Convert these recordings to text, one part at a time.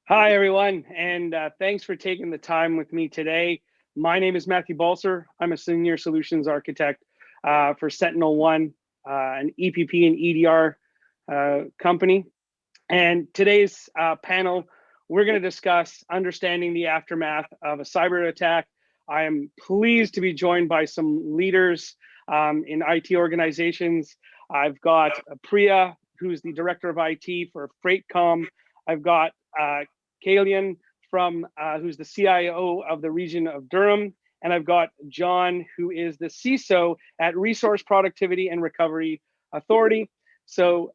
Hi, everyone, and thanks for taking the time with me today. My name is Matthew Balcer. I'm a senior solutions architect for SentinelOne, an EPP and EDR company. And today's panel, we're going to discuss understanding the aftermath of a cyber attack. I am pleased to be joined by some leaders in IT organizations. I've got Priya, who's the director of IT for Freightcom. I've got Kalyan who's the CIO of the region of Durham, and I've got John, who is the CISO at Resource Productivity and Recovery Authority. So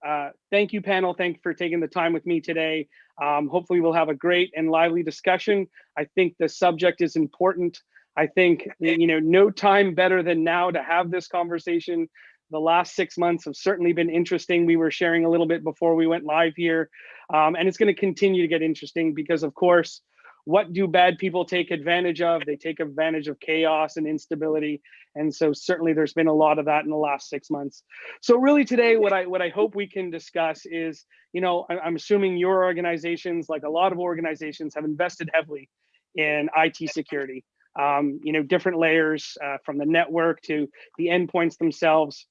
thank you, panel. Thank you for taking the time with me today. Hopefully we'll have a great and lively discussion. I think the subject is important. I think, no time better than now to have this conversation. The last 6 months have certainly been interesting. We were sharing a little bit before we went live here. And it's going to continue to get interesting because, of course, what do bad people take advantage of? They take advantage of chaos and instability. And so certainly there's been a lot of that in the last 6 months. So really today, what I hope we can discuss is, I'm assuming your organizations, like a lot of organizations, have invested heavily in IT security. Different layers from the network to the endpoints themselves.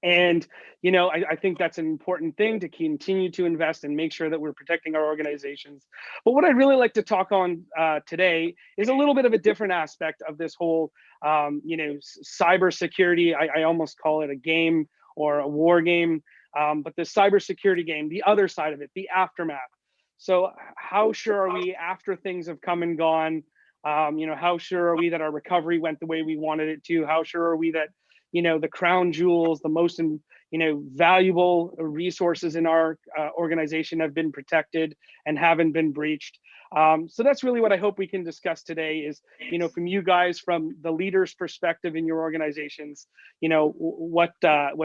And, I think that's an important thing to continue to invest and make sure that we're protecting our organizations. But what I'd really like to talk on today is a little bit of a different aspect of this whole, cybersecurity. I almost call it a game or a war game, but the cybersecurity game, the other side of it, the aftermath. So how sure are we after things have come and gone? How sure are we that our recovery went the way we wanted it to? How sure are we that the crown jewels, the most, valuable resources in our organization have been protected and haven't been breached. So that's really what I hope we can discuss today is, from you guys, from the leaders' perspective in your organizations, what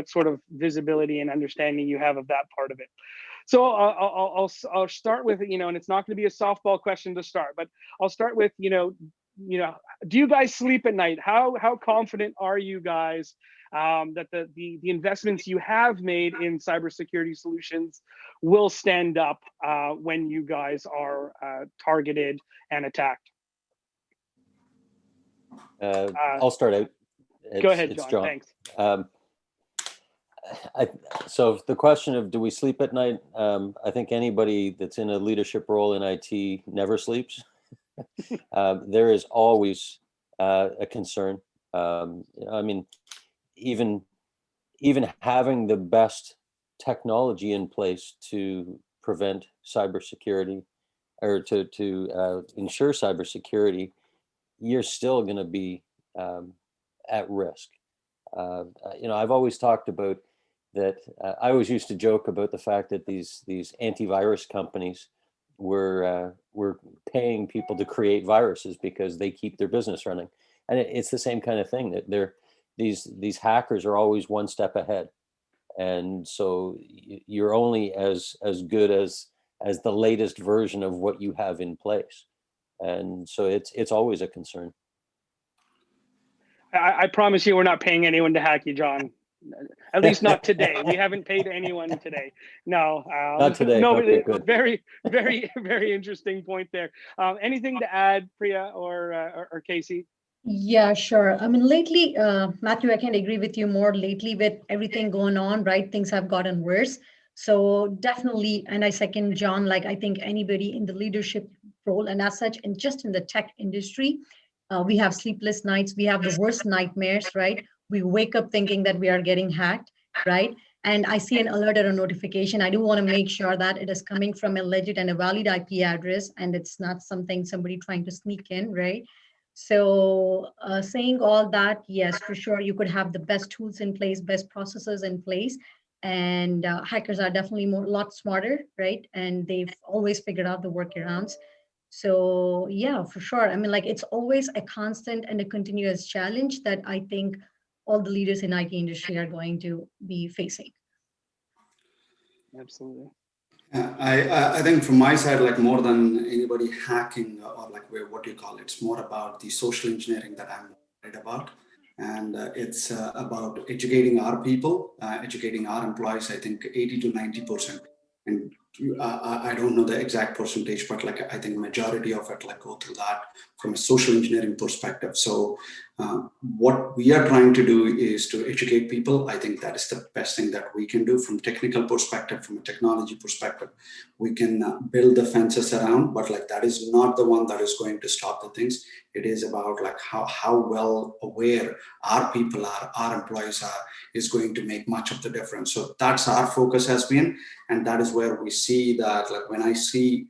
sort of visibility and understanding you have of that part of it. So I'll start with, and it's not going to be a softball question to start, but I'll start with, do you guys sleep at night? How confident are you guys that the investments you have made in cybersecurity solutions will stand up when you guys are targeted and attacked? I'll start out. Go ahead, John. Thanks. So the question of do we sleep at night? I think anybody that's in a leadership role in IT never sleeps. There is always a concern. Even having the best technology in place to prevent cybersecurity or to ensure cybersecurity, you're still going to be at risk. I've always talked about that. I always used to joke about the fact that these antivirus companies were paying people to create viruses because they keep their business running, and it's the same kind of thing that these hackers are always one step ahead, and so you're only as good as the latest version of what you have in place, and so it's always a concern. I promise you, we're not paying anyone to hack you, John. At least not today. We haven't paid anyone today. No, not today. No, okay, good. Very, very, very interesting point there. Anything to add, Priya or Casey? Yeah, sure. I mean, lately, Matthew, I can agree with you more. Lately, with everything going on, right? Things have gotten worse. So definitely, and I second John. Like I think anybody in the leadership role, and as such, and just in the tech industry, we have sleepless nights. We have the worst nightmares, right? We wake up thinking that we are getting hacked, right? And I see an alert or a notification. I do want to make sure that it is coming from a legit and a valid IP address, and it's not somebody trying to sneak in, right? So saying all that, yes, for sure, you could have the best tools in place, best processes in place, and hackers are definitely a lot smarter, right? And they've always figured out the workarounds. So yeah, for sure. I mean, like it's always a constant and a continuous challenge that I think all the leaders in IT industry are going to be facing. Absolutely. I think from my side, like more than anybody hacking or like what you call it, it's more about the social engineering that I'm worried about. And it's about educating our people, educating our employees. I think 80 to 90%. And I don't know the exact percentage, but like I think majority of it like go through that from a social engineering perspective. So what we are trying to do is to educate people. I think that is the best thing that we can do from technical perspective, from a technology perspective. We can build the fences around, but like that is not the one that is going to stop the things. It is about like how well aware our people are, our employees are, is going to make much of the difference. So that's our focus has been. And that is where we see that, like when I see,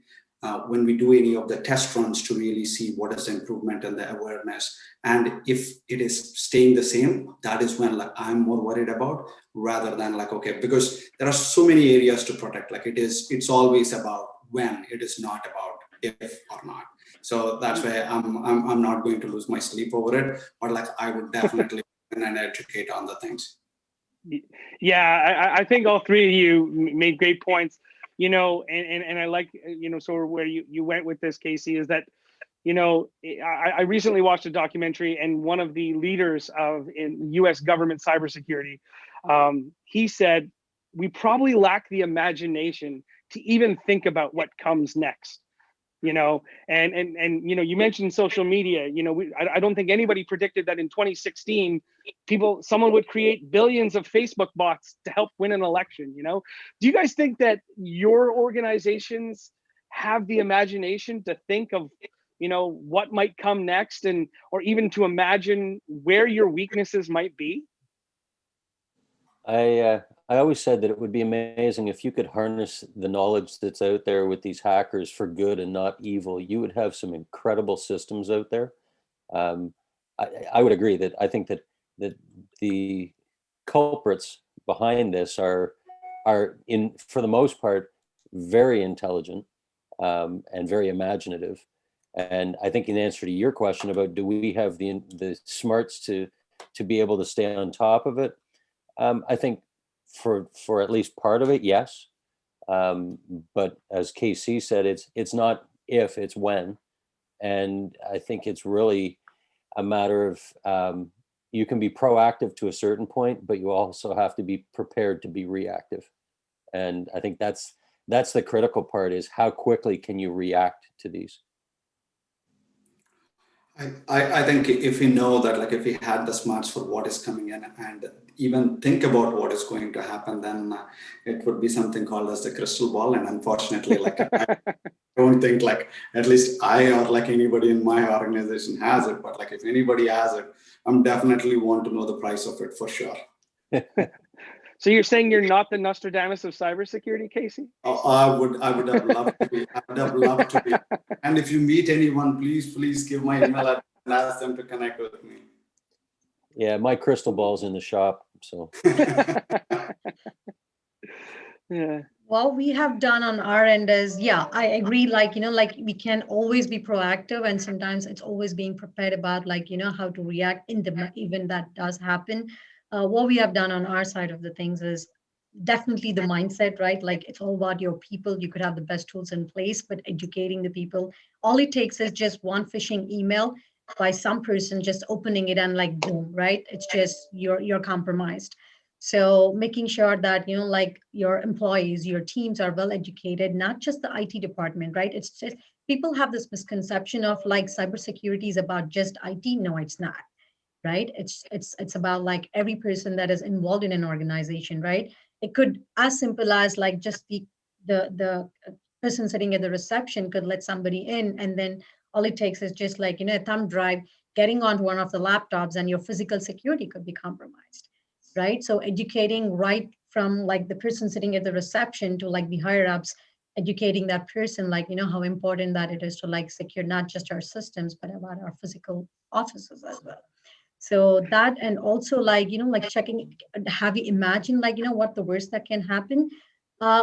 when we do any of the test runs to really see what is the improvement and the awareness, and if it is staying the same, that is when like I'm more worried about, rather than like, okay, because there are so many areas to protect. Like it's always about when, it is not about if or not. So that's why I'm not going to lose my sleep over it, but like I would definitely and educate on the things. Yeah, I think all three of you made great points, and I like, sort of where you went with this, Casey, is that, I recently watched a documentary, and one of the leaders in U.S. government cybersecurity, he said, we probably lack the imagination to even think about what comes next. And you mentioned social media. I don't think anybody predicted that in 2016 someone would create billions of Facebook bots to help win an election. Do you guys think that your organizations have the imagination to think of what might come next, or even to imagine where your weaknesses might be? I always said that it would be amazing if you could harness the knowledge that's out there with these hackers for good and not evil. You would have some incredible systems out there. I would agree that I think that the culprits behind this are for the most part very intelligent and very imaginative. And I think in answer to your question about do we have the smarts to be able to stay on top of it, I think for at least part of it, yes. But as KC said, it's not if, it's when. And I think it's really a matter of you can be proactive to a certain point, but you also have to be prepared to be reactive. And I think that's the critical part, is how quickly can you react to these? I think if we know that, like if we had the smarts for what is coming in and even think about what is going to happen, then it would be something called as the crystal ball. And unfortunately, like I don't think like at least I or like anybody in my organization has it. But like if anybody has it, I'm definitely want to know the price of it for sure. So you're saying you're not the Nostradamus of cybersecurity, Casey? I would have loved to be. I would have loved to be. And if you meet anyone, please give my email address and ask them to connect with me. Yeah, my crystal ball's in the shop, so. Yeah. What we have done on our end is, yeah, I agree. Like, like we can always be proactive, and sometimes it's always being prepared about like, how to react in the event that does happen. What we have done on our side of the things is definitely the mindset, right? Like it's all about your people. You could have the best tools in place, but educating the people, all it takes is just one phishing email by some person just opening it and like boom, right? It's just you're compromised. So making sure that like your employees, your teams are well educated, not just the IT department, right? It's just people have this misconception of like cybersecurity is about just IT. No, it's not, right? It's about like every person that is involved in an organization, right? It could as simple as like just the person sitting at the reception could let somebody in, and then all it takes is just like a thumb drive getting onto one of the laptops, and your physical security could be compromised, right? So educating right from like the person sitting at the reception to like the higher ups, educating that person like how important that it is to like secure not just our systems but about our physical offices as well. So that, and also like like checking, have you imagined like what the worst that can happen?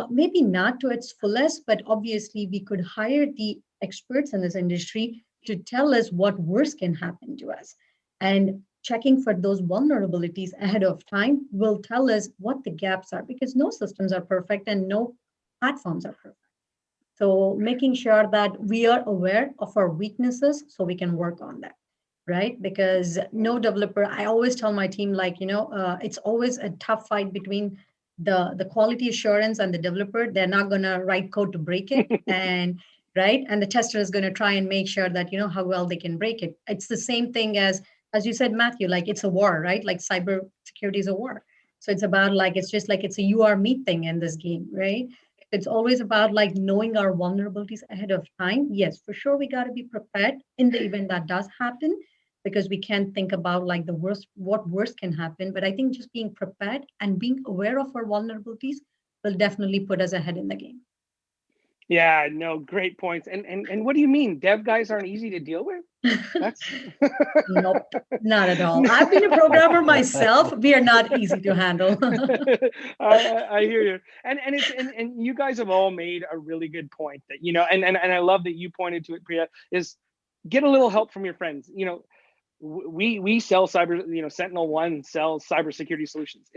Maybe not to its fullest, but obviously we could hire the experts in this industry to tell us what worse can happen to us, and checking for those vulnerabilities ahead of time will tell us what the gaps are, because no systems are perfect and no platforms are perfect. So making sure that we are aware of our weaknesses so we can work on that, right? Because no developer, I always tell my team like, it's always a tough fight between the quality assurance and the developer, they're not going to write code to break it. And right. And the tester is going to try and make sure that, how well they can break it. It's the same thing as you said, Matthew, like it's a war, right? Like cyber security is a war. So it's about like, it's just like, it's a you or me thing in this game, right? It's always about like knowing our vulnerabilities ahead of time. Yes, for sure. We got to be prepared in the event that does happen, because we can't think about like the worst, what worst can happen. But I think just being prepared and being aware of our vulnerabilities will definitely put us ahead in the game. Yeah, no, great points. And what do you mean? Dev guys aren't easy to deal with? That's Nope, not at all. I've been a programmer myself. We are not easy to handle. I hear you. And you guys have all made a really good point that, and I love that you pointed to it, Priya, is get a little help from your friends. We sell cyber, SentinelOne sells cybersecurity solutions.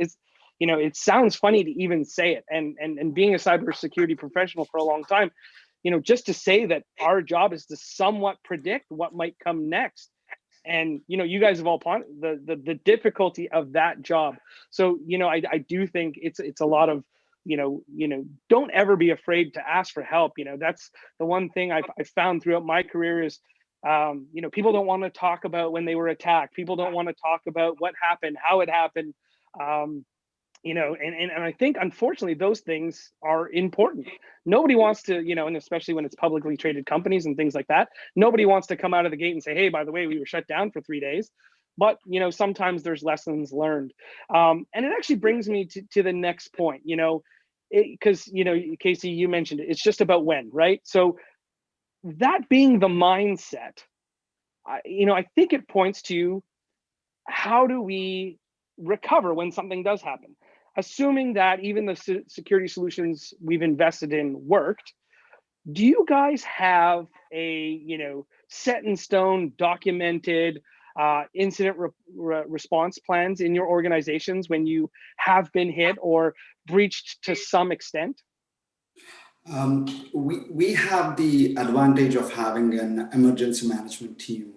It sounds funny to even say it. And being a cybersecurity professional for a long time, just to say that our job is to somewhat predict what might come next. And, you guys have all pondered the difficulty of that job. So, I do think it's a lot of, don't ever be afraid to ask for help. That's the one thing I found throughout my career is, people don't want to talk about when they were attacked. People don't want to talk about what happened, how it happened. And I think, unfortunately, those things are important. Nobody wants to, and especially when it's publicly traded companies and things like that, nobody wants to come out of the gate and say, hey, by the way, we were shut down for 3 days. But, sometimes there's lessons learned. And it actually brings me to the next point, because, Casey, you mentioned it, it's just about when, right? So that being the mindset, I think it points to how do we recover when something does happen? Assuming that even the security solutions we've invested in worked, do you guys have a set in stone, documented incident response plans in your organizations when you have been hit or breached to some extent? We have the advantage of having an emergency management team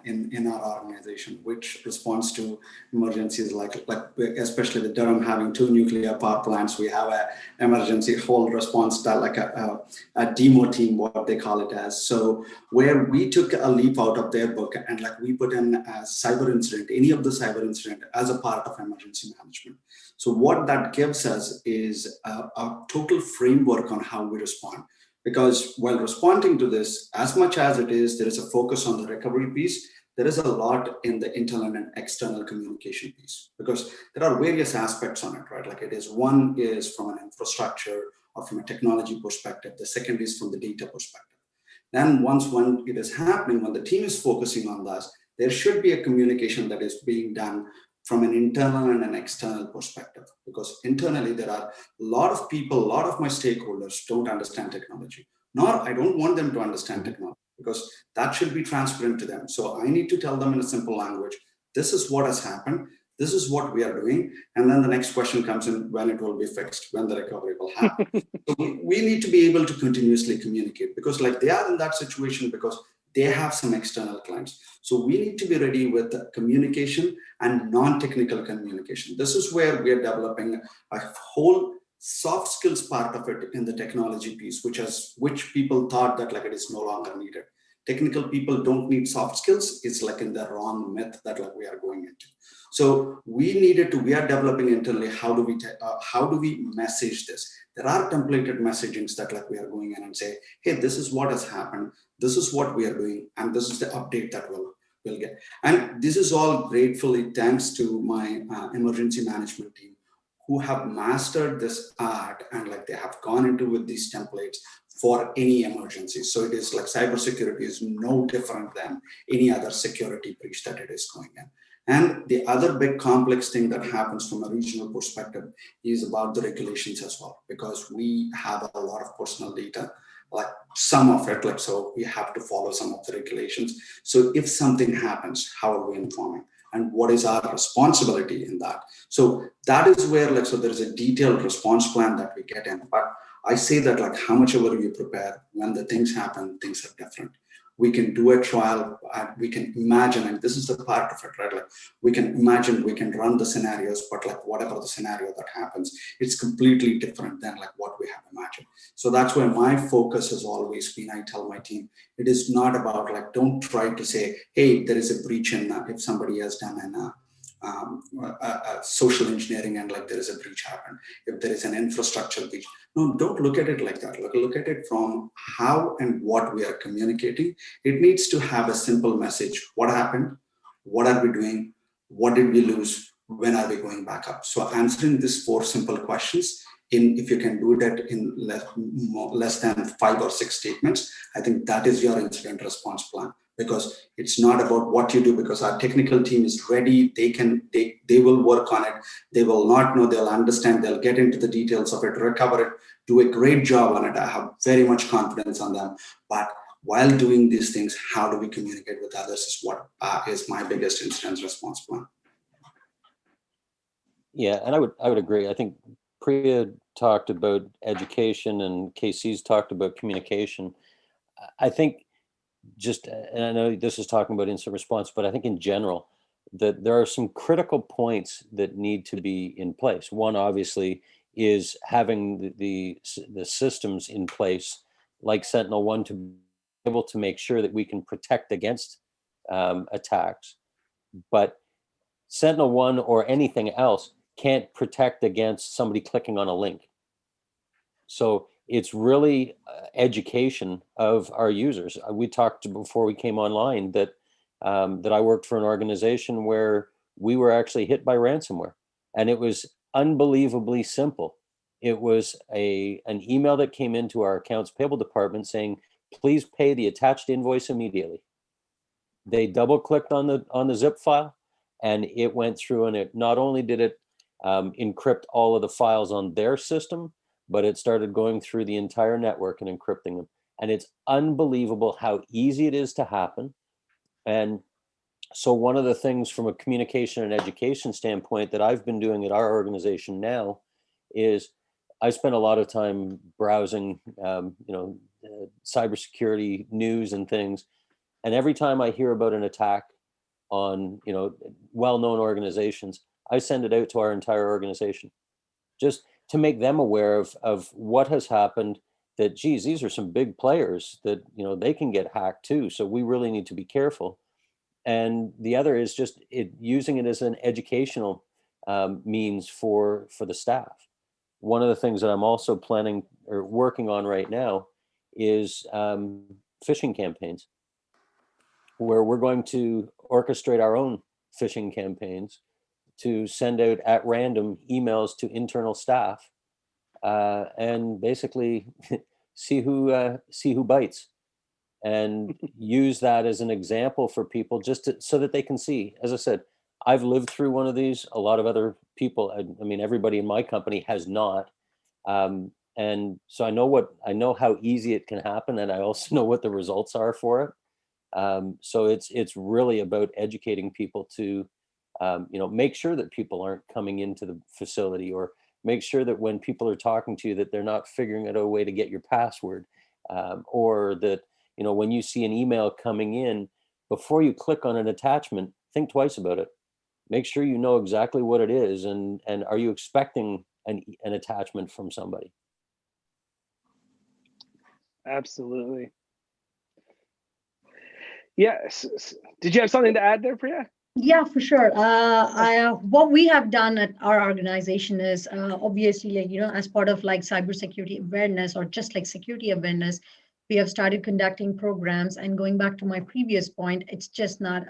in our organization, which responds to emergencies like especially the Durham having 2 nuclear power plants. We have an emergency whole response that like a demo team, what they call it as. So where we took a leap out of their book and like we put in a cyber incident, any of the cyber incident as a part of emergency management. So what that gives us is a total framework on how we respond. Because while responding to this, as much as there is a focus on the recovery piece, there is a lot in the internal and external communication piece, because there are various aspects on it, right? Like one is from an infrastructure or from a technology perspective. The second is from the data perspective. Then once when it is happening, when the team is focusing on this, there should be a communication that is being done from an internal and an external perspective, because internally there are a lot of people, a lot of my stakeholders don't understand technology, nor I don't want them to understand technology, because that should be transparent to them. So I need to tell them in a simple language, this is what has happened, this is what we are doing, and then the next question comes in when it will be fixed, when the recovery will happen. So we need to be able to continuously communicate, because like they are in that situation because they have some external clients. So we need to be ready with communication and non-technical communication. This is where we are developing a whole soft skills part of it in the technology piece, which people thought that like it is no longer needed. Technical people don't need soft skills. It's like in the wrong myth that like we are going into. So we are developing internally, how do we message this? There are templated messagings that like we are going in and say, hey, this is what has happened. This is what we are doing. And this is the update that we'll get. And this is all gratefully thanks to my emergency management team, who have mastered this art and like they have gone into with these templates for any emergency. So it is like cybersecurity is no different than any other security breach that it is going in. And the other big complex thing that happens from a regional perspective is about the regulations as well, because we have a lot of personal data, like some of it, like, so we have to follow some of the regulations. So if something happens, how are we informing? And what is our responsibility in that? So that is where, like, so there is a detailed response plan that we get in. But I say that, like, how much ever you prepare, when the things happen, things are different. we can do a trial, we can imagine, and this is the part of it, right? Like we can imagine, we can run the scenarios, but like whatever the scenario that happens, it's completely different than like what we have imagined. So that's where my focus has always been. I tell my team, it is not about like, don't try to say, hey, there is a breach in if somebody has done social engineering and like there is a breach happened, if there is an infrastructure breach. No, don't look at it like that. Look at it from how and what we are communicating. It needs to have a simple message. What happened? What are we doing? What did we lose? When are we going back up? So answering these 4 simple questions, if you can do that in less than 5 or 6 statements, I think that is your incident response plan. Because it's not about what you do, because our technical team is ready. They will work on it. They will not know, they'll understand, they'll get into the details of it, recover it, do a great job on it. I have very much confidence on them. But while doing these things, how do we communicate with others is what is my biggest incident response plan. Yeah, and I would agree. I think Priya talked about education and KC's talked about communication. I think and I know this is talking about incident response, but I think in general that there are some critical points that need to be in place. One, obviously, is having the systems in place like SentinelOne to be able to make sure that we can protect against attacks. But SentinelOne or anything else can't protect against somebody clicking on a link. So it's really education of our users. We talked before we came online that I worked for an organization where we were actually hit by ransomware, and it was unbelievably simple. It was an email that came into our accounts payable department saying, "Please pay the attached invoice immediately." They double clicked on the zip file, and it went through, and it not only did it encrypt all of the files on their system, but it started going through the entire network and encrypting them. And it's unbelievable how easy it is to happen. And so one of the things from a communication and education standpoint that I've been doing at our organization now is I spend a lot of time browsing, cybersecurity news and things. And every time I hear about an attack on, well-known organizations, I send it out to our entire organization, just to make them aware of what has happened, that, geez, these are some big players that, they can get hacked too. So we really need to be careful. And the other is just using it as an educational means for the staff. One of the things that I'm also planning or working on right now is phishing campaigns, where we're going to orchestrate our own phishing campaigns to send out at random emails to internal staff and basically see who bites, and use that as an example for people, just so that they can see. As I said, I've lived through one of these. A lot of other people, I mean, everybody in my company has not. And so I know how easy it can happen, and I also know what the results are for it. So it's really about educating people to make sure that people aren't coming into the facility, or make sure that when people are talking to you that they're not figuring out a way to get your password, or that, when you see an email coming in, before you click on an attachment, think twice about it. Make sure you know exactly what it is, and are you expecting an attachment from somebody? Absolutely. Yes. Did you have something to add there, Priya? Yeah, for sure. What we have done at our organization is obviously, as part of like cybersecurity awareness, or just like security awareness, we have started conducting programs. And going back to my previous point, it's just not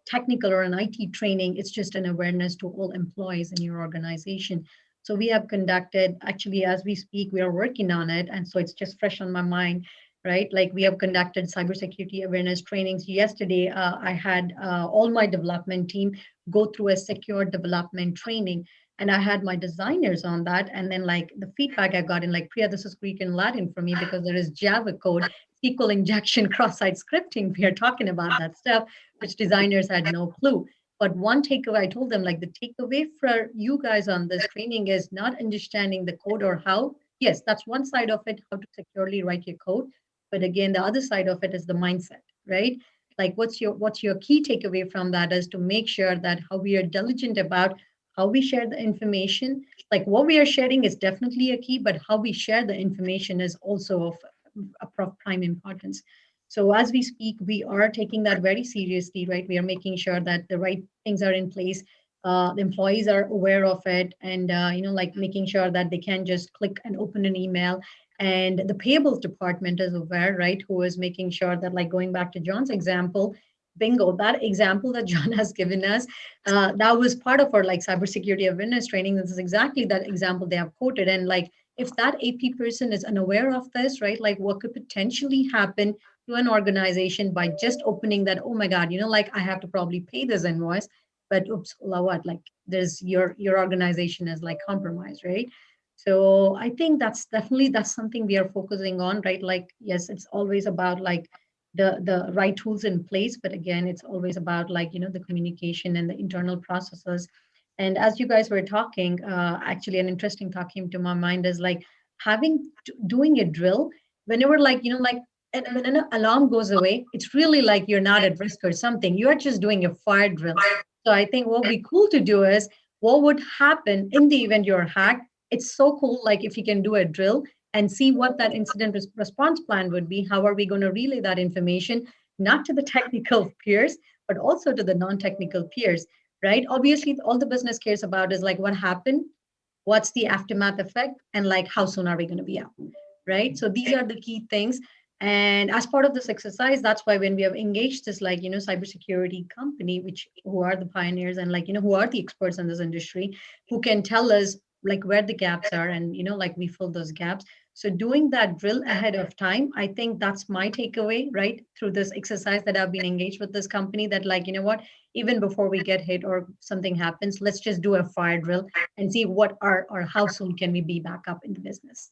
technical or an IT training, it's just an awareness to all employees in your organization. So we have conducted, actually, as we speak, we are working on it. And so it's just fresh on my mind, right? Like we have conducted cybersecurity awareness trainings. Yesterday, I had all my development team go through a secure development training. And I had my designers on that. And then like the feedback I got in like, Priya, this is Greek and Latin for me, because there is Java code, SQL injection, cross-site scripting. We are talking about that stuff, which designers had no clue. But one takeaway, I told them, like the takeaway for you guys on this training is not understanding the code or how. Yes, that's one side of it, how to securely write your code. But again, the other side of it is the mindset, right? Like what's your key takeaway from that is to make sure that how we are diligent about how we share the information. Like what we are sharing is definitely a key, but how we share the information is also of prime importance. So as we speak, we are taking that very seriously, right? We are making sure that the right things are in place. The employees are aware of it, and like making sure that they can just click and open an email. And the payables department is aware, right? Who is making sure that, like going back to John's example, bingo, that example that John has given us, that was part of our like cybersecurity awareness training. This is exactly that example they have quoted. And like, if that AP person is unaware of this, right, like what could potentially happen to an organization by just opening that, oh my God, like I have to probably pay this invoice, but oops, what, like there's your organization is like compromised, right? So I think that's something we are focusing on, right? Like, yes, it's always about like the right tools in place, but again, it's always about like, the communication and the internal processes. And as you guys were talking, actually an interesting thought came to my mind is like doing a drill whenever like, like and when an alarm goes away, it's really like you're not at risk or something. You are just doing a fire drill. So I think what would be cool to do is what would happen in the event you're hacked. It's so cool, like if you can do a drill and see what that incident response plan would be. How are we going to relay that information, not to the technical peers, but also to the non-technical peers, right? Obviously, all the business cares about is like what happened, what's the aftermath effect, and like how soon are we going to be out, right? So these are the key things. And as part of this exercise, that's why when we have engaged this like, cybersecurity company, which who are the pioneers and like, who are the experts in this industry, who can tell us like where the gaps are and, like we fill those gaps. So doing that drill ahead of time, I think that's my takeaway, right? Through this exercise that I've been engaged with this company that like, what, even before we get hit or something happens, let's just do a fire drill and see what are or how soon can we be back up in the business.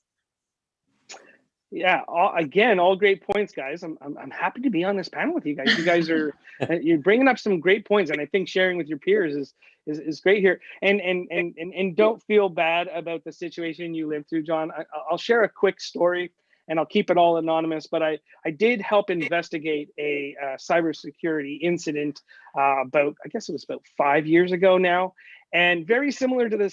Yeah, all great points, guys. I'm happy to be on this panel with you guys. You guys are you're bringing up some great points, and I think sharing with your peers is great here. And don't feel bad about the situation you lived through, John. I'll share a quick story, and I'll keep it all anonymous. But I did help investigate a cybersecurity incident about, I guess it was about 5 years ago now. And very similar to the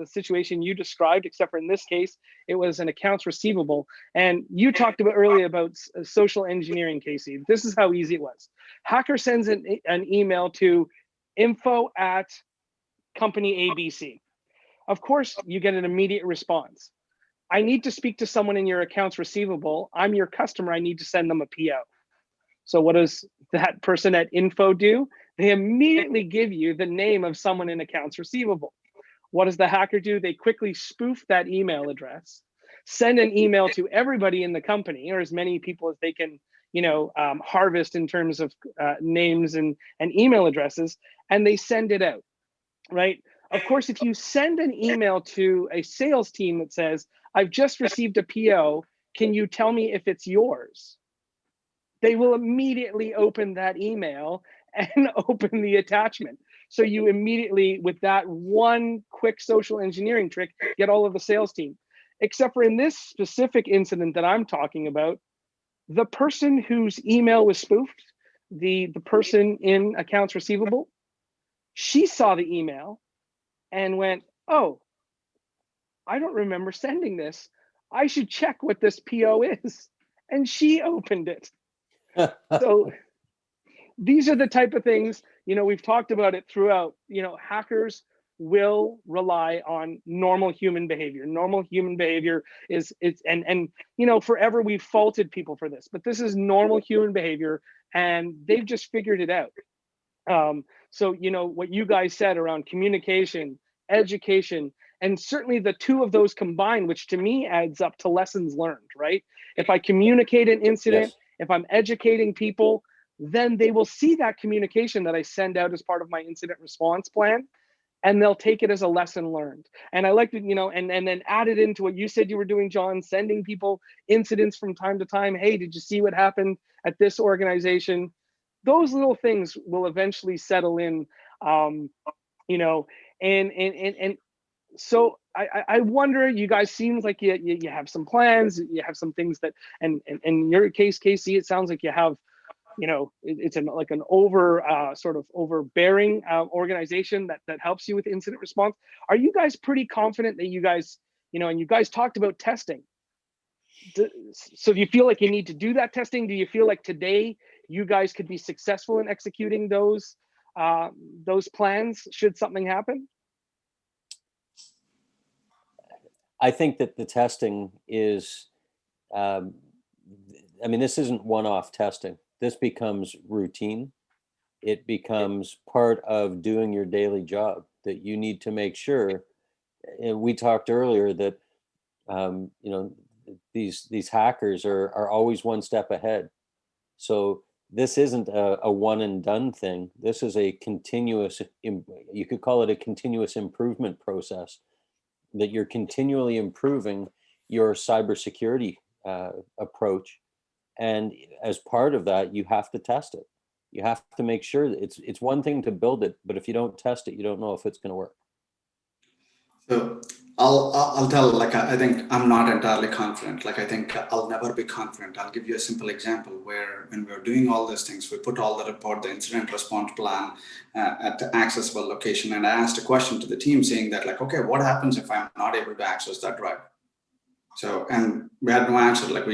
situation you described, except for in this case, it was an accounts receivable. And you talked about earlier about social engineering, Casey. This is how easy it was. Hacker sends an email to info@company ABC. Of course, you get an immediate response. I need to speak to someone in your accounts receivable. I'm your customer. I need to send them a PO. So what does that person at info do? They immediately give you the name of someone in accounts receivable. What does the hacker do? They quickly spoof that email address, send an email to everybody in the company, or as many people as they can, harvest in terms of names and email addresses, and they send it out, right? Of course, if you send an email to a sales team that says, I've just received a PO, can you tell me if it's yours? They will immediately open that email and open the attachment. So you immediately, with that one quick social engineering trick, get all of the sales team. Except for in this specific incident that I'm talking about, the person whose email was spoofed, the person in accounts receivable, she saw the email and went, oh, I don't remember sending this. I should check what this PO is. And she opened it. So these are the type of things, we've talked about it throughout. Hackers will rely on normal human behavior. Normal human behavior is forever we've faulted people for this, but this is normal human behavior, and they've just figured it out. So what you guys said around communication, education, and certainly the two of those combined, which to me adds up to lessons learned, right? If I communicate an incident, yes, if I'm educating people, then they will see that communication that I send out as part of my incident response plan, and they'll take it as a lesson learned. And I like to, and then add it into what you said you were doing, John, sending people incidents from time to time. Hey, did you see what happened at this organization? Those little things will eventually settle in, and so I wonder, you guys seems like you have some plans, you have some things that, and in your case, Casey, it sounds like you have, it's like an sort of overbearing organization that helps you with incident response. Are you guys pretty confident that you guys, and you guys talked about testing. So do you feel like you need to do that testing? Do you feel like today you guys could be successful in executing those plans should something happen? I think that the testing is, I mean, this isn't one-off testing. This becomes routine. It becomes part of doing your daily job, that you need to make sure. And we talked earlier that, these hackers are always one step ahead. So this isn't a one and done thing. This is a continuous, you could call it a continuous improvement process, that you're continually improving your cybersecurity approach. And as part of that, you have to test it. You have to make sure that it's one thing to build it, but if you don't test it, you don't know if it's going to work. So I'll tell, like, I think I'm not entirely confident. Like, I think I'll never be confident. I'll give you a simple example where when we're doing all these things, we put all the report, the incident response plan at the accessible location. And I asked a question to the team saying that, like, okay, what happens if I'm not able to access that drive? So, and we had no answer. Like,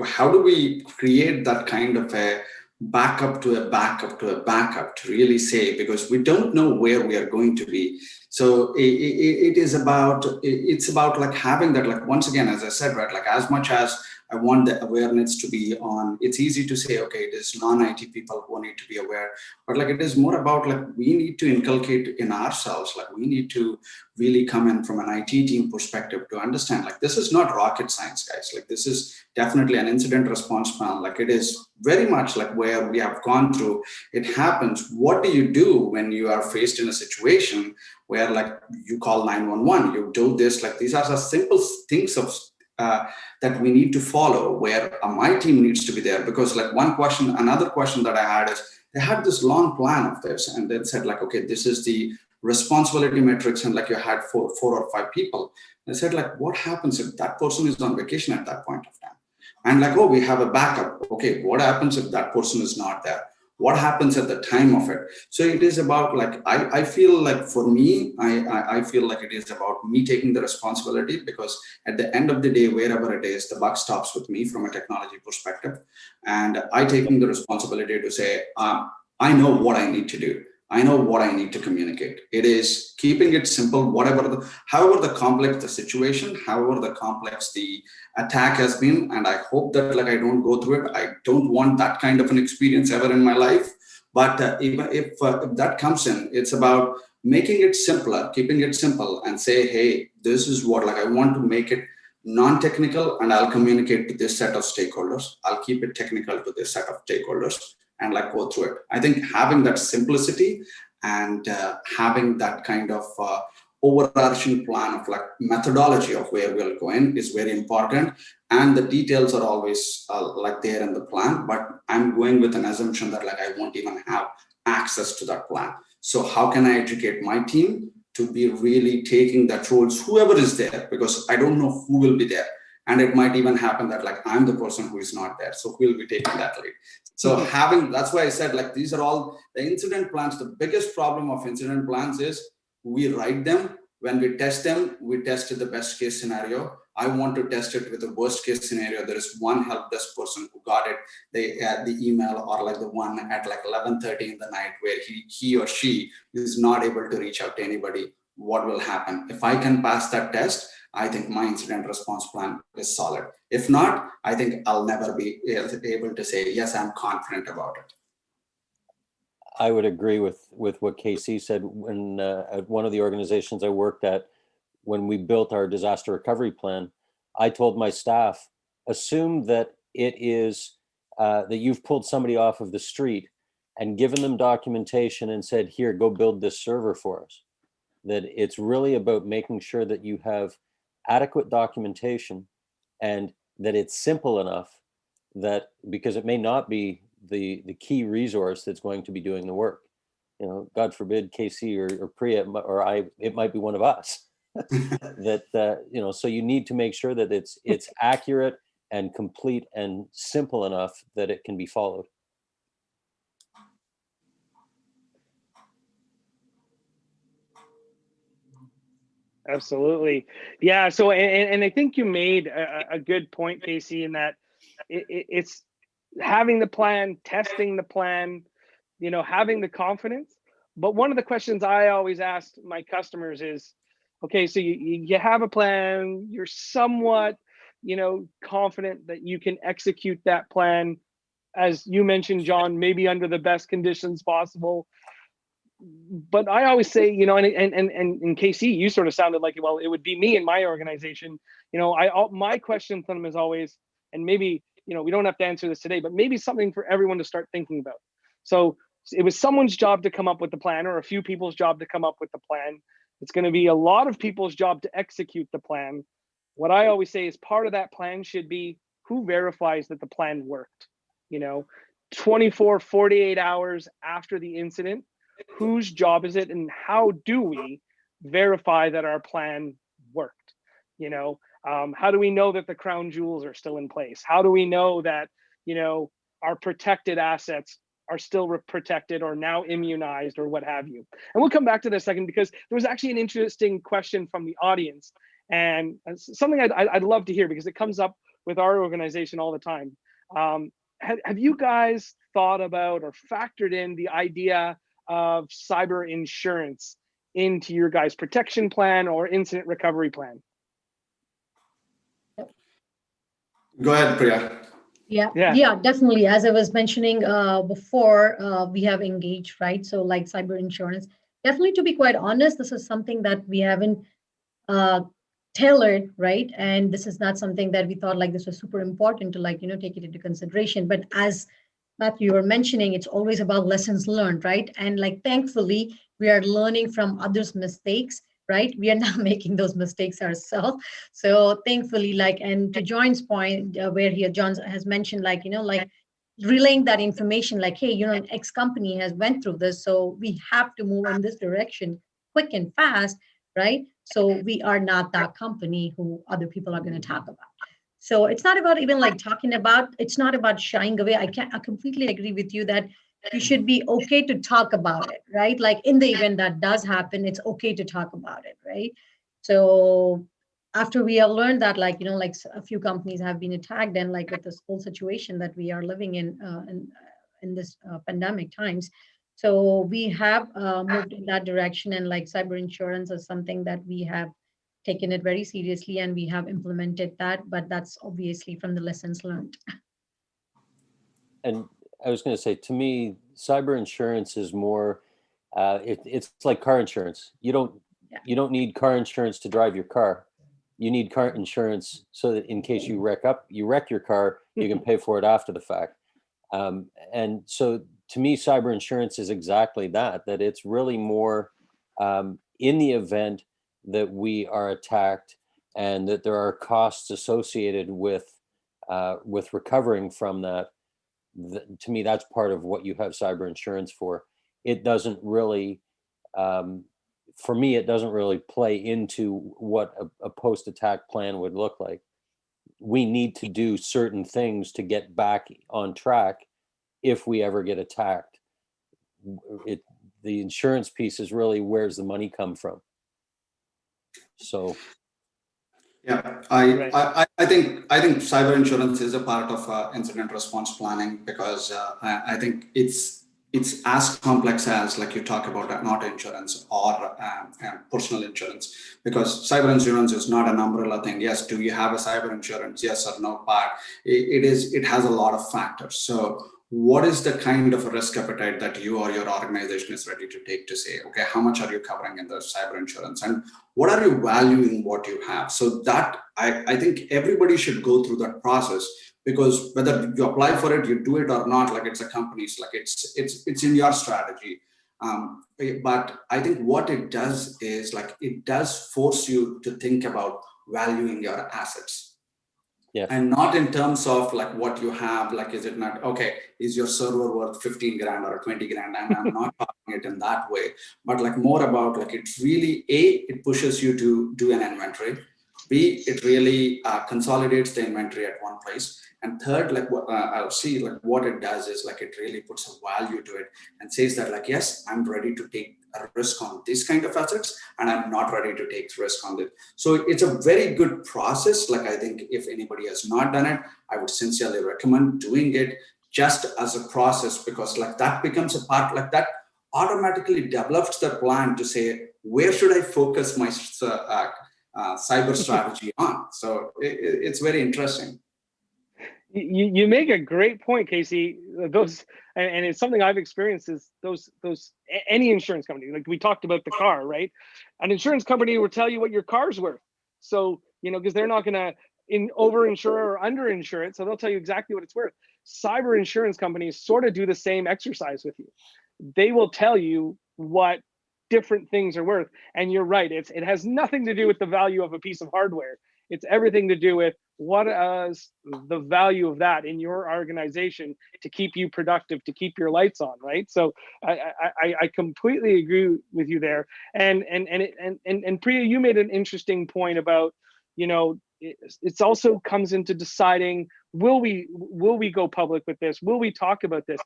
how do we create that kind of a backup to a backup to a backup to really say, because we don't know where we are going to be. So it's about like having that, like, once again, as I said, right, like, as much as I want the awareness to be on, it's easy to say, okay, it is non-IT people who need to be aware, but like, it is more about, like, we need to inculcate in ourselves, like, we need to really come in from an IT team perspective to understand, like, this is not rocket science, guys. Like, this is definitely an incident response plan. Like, it is very much like where we have gone through. It happens. What do you do when you are faced in a situation where, like, you call 911, you do this, like, these are the simple things of that we need to follow, where my team needs to be there. Because, like, another question that I had is, they had this long plan of this, and then said, like, okay, this is the responsibility metrics, and like, you had four or five people. And I said, like, what happens if that person is on vacation at that point of time? And like, oh, we have a backup. Okay, what happens if that person is not there? What happens at the time of it? So it is about, like, I feel like, for me, I feel like it is about me taking the responsibility, because at the end of the day, wherever it is, the buck stops with me from a technology perspective. And I taking the responsibility to say, I know what I need to do. I know what I need to communicate. It is keeping it simple, however the complex the situation, however the complex the attack has been. And I hope that, like, I don't go through it. I don't want that kind of an experience ever in my life. But if that comes in, it's about making it simpler, keeping it simple, and say, hey, this is what, like, I want to make it non-technical, and I'll communicate to this set of stakeholders. I'll keep it technical to this set of stakeholders, and like, go through it. I think having that simplicity and having that kind of overarching plan of, like, methodology of where we'll go in is very important. And the details are always like, there in the plan, but I'm going with an assumption that, like, I won't even have access to that plan. So how can I educate my team to be really taking that roles, whoever is there, because I don't know who will be there. And it might even happen that, like, I'm the person who is not there. So who will be taking that lead? So that's why I said, like, these are all the incident plans. The biggest problem of incident plans is we write them. When we test them, we test the best case scenario. I want to test it with the worst case scenario. There is one help desk person who got it. They had the email, or like the one at like 11:30 in the night, where he or she is not able to reach out to anybody. What will happen? If I can pass that test, I think my incident response plan is solid. If not, I think I'll never be able to say, yes, I'm confident about it. I would agree with what KC said. When at one of the organizations I worked at, when we built our disaster recovery plan, I told my staff, assume that it is that you've pulled somebody off of the street and given them documentation and said, here, go build this server for us. That it's really about making sure that you have adequate documentation, and that it's simple enough that, because it may not be the key resource that's going to be doing the work. God forbid, KC or Priya or I, it might be one of us. that you know, so you need to make sure that it's accurate and complete and simple enough that it can be followed. Absolutely. Yeah. So, and I think you made a good point, Casey, in that it's having the plan, testing the plan, you know, having the confidence. But one of the questions I always ask my customers is, okay, so you have a plan, you're somewhat, you know, confident that you can execute that plan, as you mentioned, John, maybe under the best conditions possible. But I always say, you know, and in KC, you sort of sounded like, well, it would be me in my organization. You know, my question to them is always, and maybe, you know, we don't have to answer this today, but maybe something for everyone to start thinking about. So it was someone's job to come up with the plan, or a few people's job to come up with the plan. It's going to be a lot of people's job to execute the plan. What I always say is part of that plan should be who verifies that the plan worked. You know, 24, 48 hours after the incident, whose job is it, and how do we verify that our plan worked? You know, how do we know that the crown jewels are still in place? How do we know that, you know, our protected assets are still protected or now immunized or what have you? And we'll come back to this a second, because there was actually an interesting question from the audience, and something I'd love to hear, because it comes up with our organization all the time. Have you guys thought about or factored in the idea of cyber insurance into your guys' protection plan or incident recovery plan? Go ahead, Priya. Yeah, definitely. As I was mentioning before, we have engaged, right? So like cyber insurance, definitely, to be quite honest, this is something that we haven't tailored, right? And this is not something that we thought like this was super important to, like, you know, take it into consideration. But as Matthew, you were mentioning, it's always about lessons learned, right? And like, thankfully, we are learning from others' mistakes, right? We are not making those mistakes ourselves. So thankfully, like, and to John's point, where here John has mentioned, like, you know, like relaying that information, like, hey, you know, an X company has went through this, so we have to move in this direction quick and fast, right? So we are not that company who other people are going to talk about. So it's not about even like talking about, it's not about shying away. I completely agree with you that you should be okay to talk about it, right? Like in the event that does happen, it's okay to talk about it, right? So after we have learned that, like, you know, like a few companies have been attacked, and like with this whole situation that we are living in this pandemic times. So we have moved in that direction, and like cyber insurance is something that we have taken it very seriously, and we have implemented that, but that's obviously from the lessons learned. And I was going to say, to me, cyber insurance is more, it's like car insurance. You don't need car insurance to drive your car. You need car insurance so that in case you wreck your car, you can pay for it after the fact. And so to me, cyber insurance is exactly that it's really more in the event that we are attacked and that there are costs associated with recovering from that. To me, that's part of what you have cyber insurance for. It doesn't really, for me, it doesn't really play into what a post-attack plan would look like. We need to do certain things to get back on track if we ever get attacked. The insurance piece is really, where's the money come from? So yeah, I think cyber insurance is a part of incident response planning, because I think it's as complex as, like you talk about, auto insurance or personal insurance, because cyber insurance is not an umbrella thing. Yes, do you have a cyber insurance? Yes or no, but it has a lot of factors. So what is the kind of risk appetite that you or your organization is ready to take to say, okay, how much are you covering in the cyber insurance, and what are you valuing what you have? So that I think everybody should go through that process, because whether you apply for it, you do it or not, like it's a company's, like it's in your strategy. But I think what it does is, like, it does force you to think about valuing your assets. Yes. And not in terms of like what you have, like, is it not, okay, is your server worth 15 grand or 20 grand? And I'm not talking it in that way, but like more about like, it's really, A, it pushes you to do an inventory. B, it really consolidates the inventory at one place. And third, like what I'll see, like what it does is like, it really puts a value to it and says that like, yes, I'm ready to take a risk on this kind of assets, and I'm not ready to take risk on it. So it's a very good process. Like, I think if anybody has not done it, I would sincerely recommend doing it just as a process, because like that becomes a part, like that automatically develops the plan to say, where should I focus my cyber strategy on? So it's very interesting. You make a great point, Casey. Those, and it's something I've experienced, is those any insurance company, like we talked about the car, right? An insurance company will tell you what your car's worth. So, because they're not going to over insure or under insure it. So they'll tell you exactly what it's worth. Cyber insurance companies sort of do the same exercise with you. They will tell you what different things are worth. And you're right. It has nothing to do with the value of a piece of hardware. It's everything to do with what is the value of that in your organization to keep you productive, to keep your lights on, right? So I completely agree with you there. And Priya, you made an interesting point about, it's also comes into deciding, will we go public with this? Will we talk about this?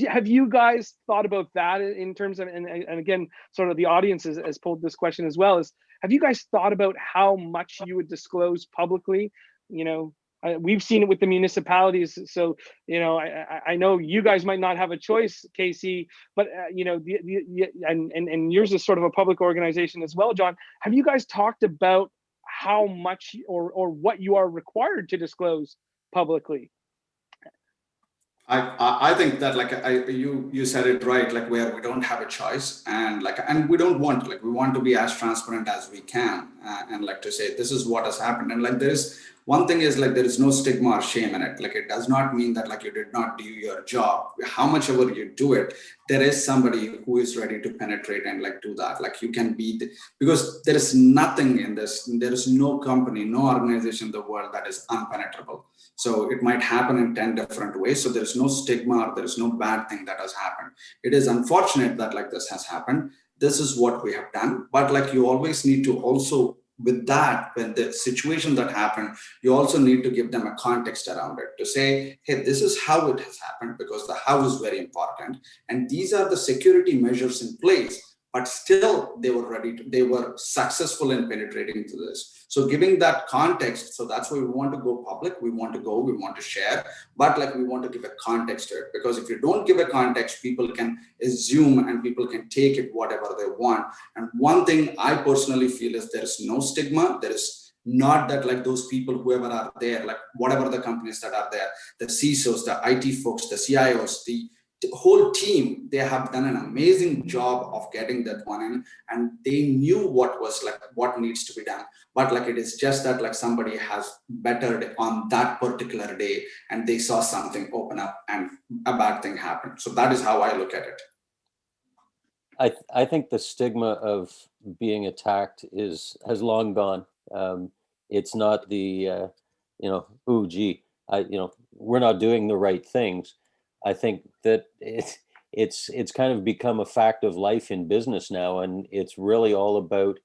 Have you guys thought about that in terms of, and again, sort of the audience has pulled this question as well, is have you guys thought about how much you would disclose publicly? We've seen it with the municipalities. So, I know you guys might not have a choice, Casey, but and yours is sort of a public organization as well, John. Have you guys talked about how much or what you are required to disclose publicly? I think that like you said it right, like where we don't have a choice, and we don't want, like, we want to be as transparent as we can, and like to say this is what has happened. And like there is one thing is like there is no stigma or shame in it. Like it does not mean that like you did not do your job. How much ever you do it, there is somebody who is ready to penetrate and like do that. Like you can be because there is nothing in this. There is no company, no organization in the world that is unpenetrable. So it might happen in 10 different ways. So there is no stigma or there is no bad thing that has happened. It is unfortunate that like this has happened. This is what we have done. But like you always need to also, with that, when the situation that happened, you also need to give them a context around it to say, hey, this is how it has happened, because the how is very important. And these are the security measures in place. But still, they were successful in penetrating to this. So giving that context, so that's why we want to go public, we want to share, but like we want to give a context to it. Because if you don't give a context, people can assume and people can take it whatever they want. And one thing I personally feel is there is no stigma. There is not that like those people, whoever are there, like whatever the companies that are there, the CISOs, the IT folks, the CIOs, the whole team, they have done an amazing job of getting that one in, and they knew what needs to be done. But like it is just that like somebody has bettered on that particular day and they saw something open up and a bad thing happen. So that is how I look at it. I think the stigma of being attacked has long gone. It's not the oh gee, we're not doing the right things. I think that it's kind of become a fact of life in business now, and it's really all about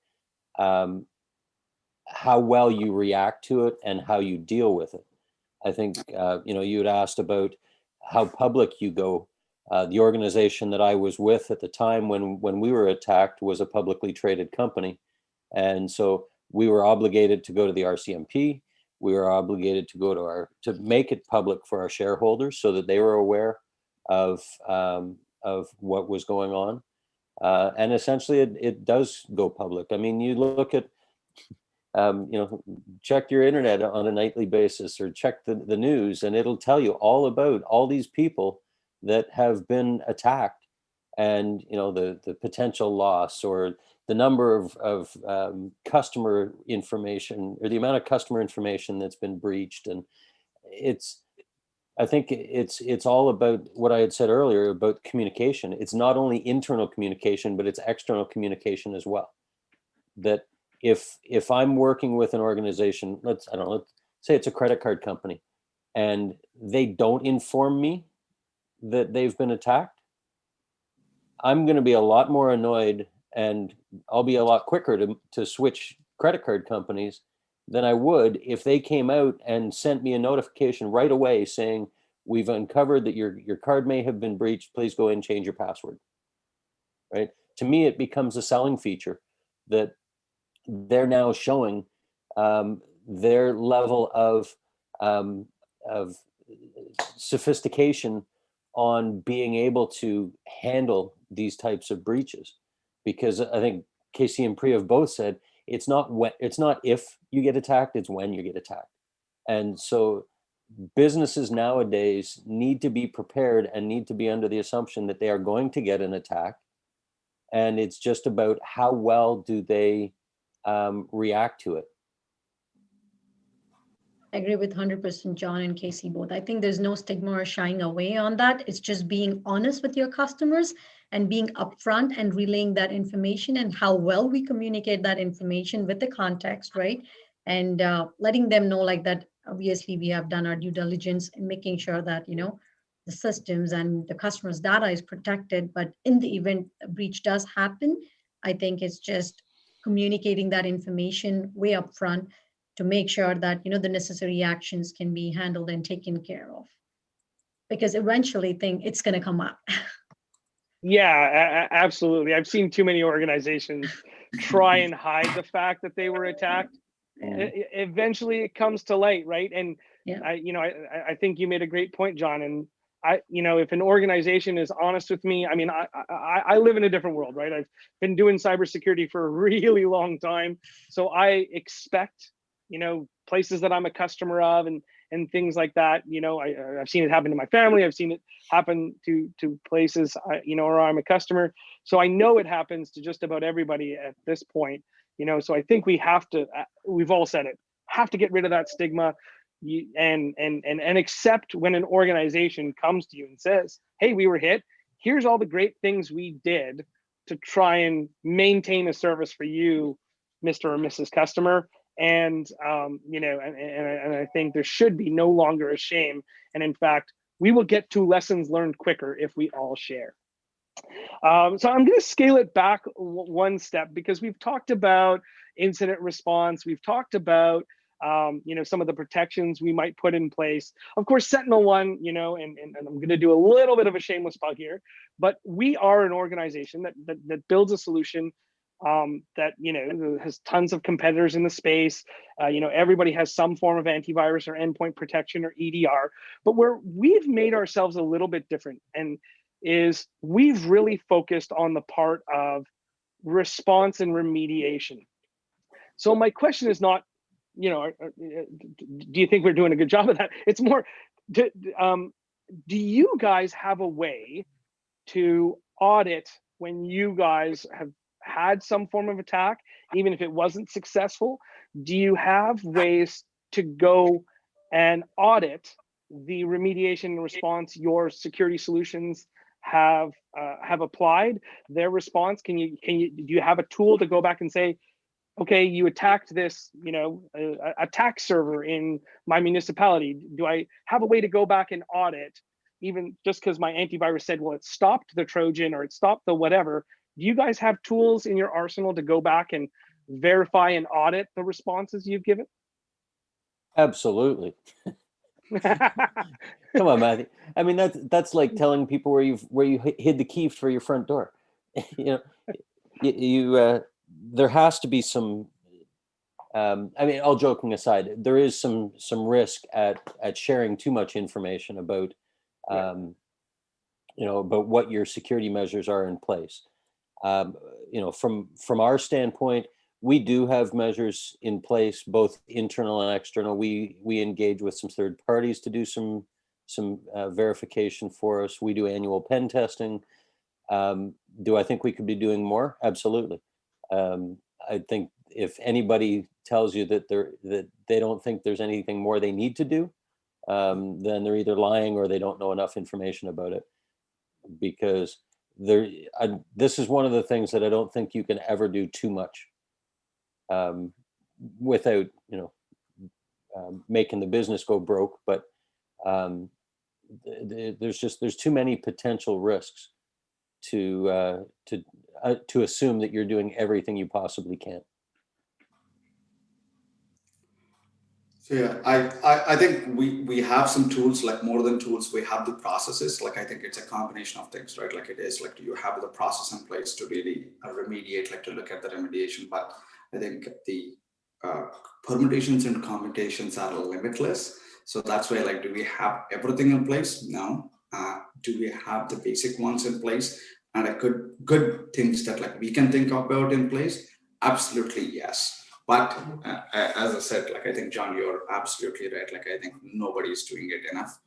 how well you react to it and how you deal with it. I think you had asked about how public you go. The organization that I was with at the time when we were attacked was a publicly traded company, and so we were obligated to go to the RCMP. We were obligated to go to make it public for our shareholders so that they were aware of what was going on. And essentially it does go public. I mean, you look at, check your internet on a nightly basis or check the news, and it'll tell you all about all these people that have been attacked, and the potential loss or the number of customer information, or the amount of customer information that's been breached. And I think it's all about what I had said earlier about communication. It's not only internal communication, but it's external communication as well. That if I'm working with an organization, let's say it's a credit card company, and they don't inform me that they've been attacked, I'm going to be a lot more annoyed, and I'll be a lot quicker to switch credit card companies than I would if they came out and sent me a notification right away saying, we've uncovered that your card may have been breached. Please go and change your password. Right? To me, it becomes a selling feature that they're now showing their level of sophistication on being able to handle these types of breaches. Because I think Casey and Priya have both said it's not if you get attacked, it's when you get attacked. And so businesses nowadays need to be prepared and need to be under the assumption that they are going to get an attack. And it's just about how well do they react to it. I agree with 100% John and Casey both. I think there's no stigma or shying away on that. It's just being honest with your customers and being upfront and relaying that information, and how well we communicate that information with the context, right? And letting them know like that, obviously we have done our due diligence and making sure that, the systems and the customer's data is protected. But in the event a breach does happen, I think it's just communicating that information way upfront to make sure that the necessary actions can be handled and taken care of, because eventually it's going to come up. Yeah, absolutely. I've seen too many organizations try and hide the fact that they were attacked. Eventually it comes to light, right? And Yeah. I think you made a great point, John. And if an organization is honest with me, I mean, I live in a different world, right? I've been doing cybersecurity for a really long time. So I expect, places that I'm a customer of and things like that. I've seen it happen to my family. I've seen it happen to places, where I'm a customer. So I know it happens to just about everybody at this point, so I think we've all said it, have to get rid of that stigma. And accept when an organization comes to you and says, hey, we were hit. Here's all the great things we did to try and maintain a service for you, Mr. or Mrs. Customer. And I think there should be no longer a shame. And in fact, we will get to lessons learned quicker if we all share. So I'm going to scale it back one step, because we've talked about incident response. We've talked about some of the protections we might put in place. Of course, SentinelOne, and I'm going to do a little bit of a shameless plug here, but we are an organization that builds a solution that has tons of competitors in the space. Everybody has some form of antivirus or endpoint protection or EDR, but where we've made ourselves a little bit different and is we've really focused on the part of response and remediation. So my question is not, do you think we're doing a good job of that? It's more, do you guys have a way to audit when you guys have had some form of attack, even if it wasn't successful? Do you have ways to go and audit the remediation and response your security solutions have applied, their response? Do you have a tool to go back and say, okay, you attacked this, attack server in my municipality. Do I have a way to go back and audit, even just because my antivirus said, well, it stopped the Trojan or it stopped the whatever? Do you guys have tools in your arsenal to go back and verify and audit the responses you've given? Absolutely. Come on, Matthew. I mean, that's like telling people where you hid the key for your front door. There has to be some. I mean, all joking aside, there is some risk at sharing too much information about, about what your security measures are in place. From our standpoint, we do have measures in place, both internal and external. We engage with some third parties to do some verification for us. We do annual pen testing. Do I think we could be doing more? Absolutely. I think if anybody tells you that they don't think there's anything more they need to do, then they're either lying or they don't know enough information about it. Because this is one of the things that I don't think you can ever do too much without making the business go broke, but there's too many potential risks to assume that you're doing everything you possibly can. So yeah, I think we have some tools, like more than tools, we have the processes. Like I think it's a combination of things, right? Like it is like you have the process in place to really remediate, like to look at the remediation. But I think the permutations and combinations are limitless. So that's why, like, do we have everything in place? No. Do we have the basic ones in place and a good things that like we can think about in place? Absolutely yes. But as I said, like I think, John, you're absolutely right. Like I think nobody's doing it enough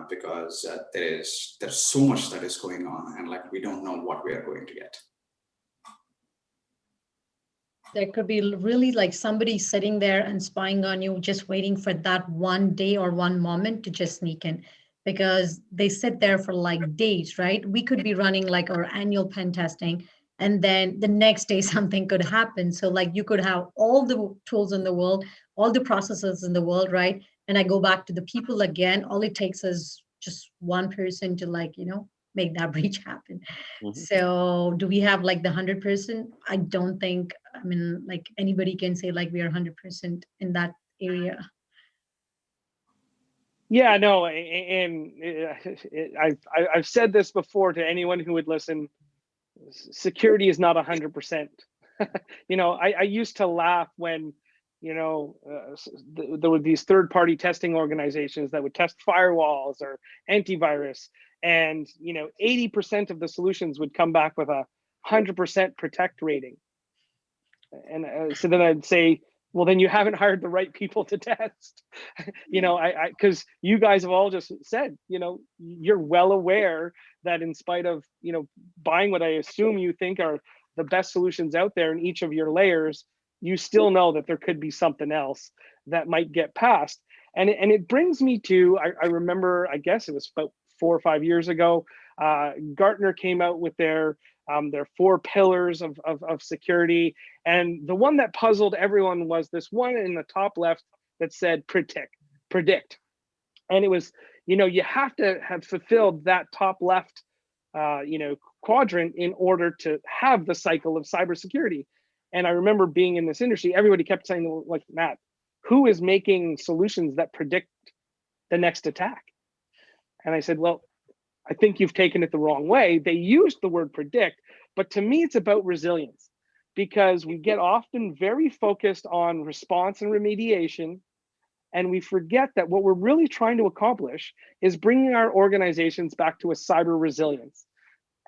because there's so much that is going on, and like we don't know what we are going to get. There could be really like somebody sitting there and spying on you, just waiting for that one day or one moment to just sneak in, because they sit there for like days, right? We could be running like our annual pen testing, and then the next day something could happen. So like you could have all the tools in the world, all the processes in the world, right? And I go back to the people again. All it takes is just one person to like, make that breach happen. Mm-hmm. So do we have like the 100%? I don't think, like anybody can say like we are 100% in that area. Yeah, no, and I've said this before to anyone who would listen. Security is not 100%. I used to laugh when, there were these third-party testing organizations that would test firewalls or antivirus, and 80% of the solutions would come back with a 100% protect rating. And so then I'd say, well, then you haven't hired the right people to test. Because you guys have all just said, you're well aware that in spite of, buying what I assume you think are the best solutions out there in each of your layers, you still know that there could be something else that might get past. And it brings me to, I remember, I guess it was about 4 or 5 years ago, Gartner came out with their 4 pillars of security. And the one that puzzled everyone was this one in the top left that said predict. And it was, you have to have fulfilled that top left, quadrant in order to have the cycle of cybersecurity. And I remember being in this industry, everybody kept saying, like, Matt, who is making solutions that predict the next attack? And I said, well, I think you've taken it the wrong way. They used the word predict, but to me, it's about resilience, because we get often very focused on response and remediation, and we forget that what we're really trying to accomplish is bringing our organizations back to a cyber resilience.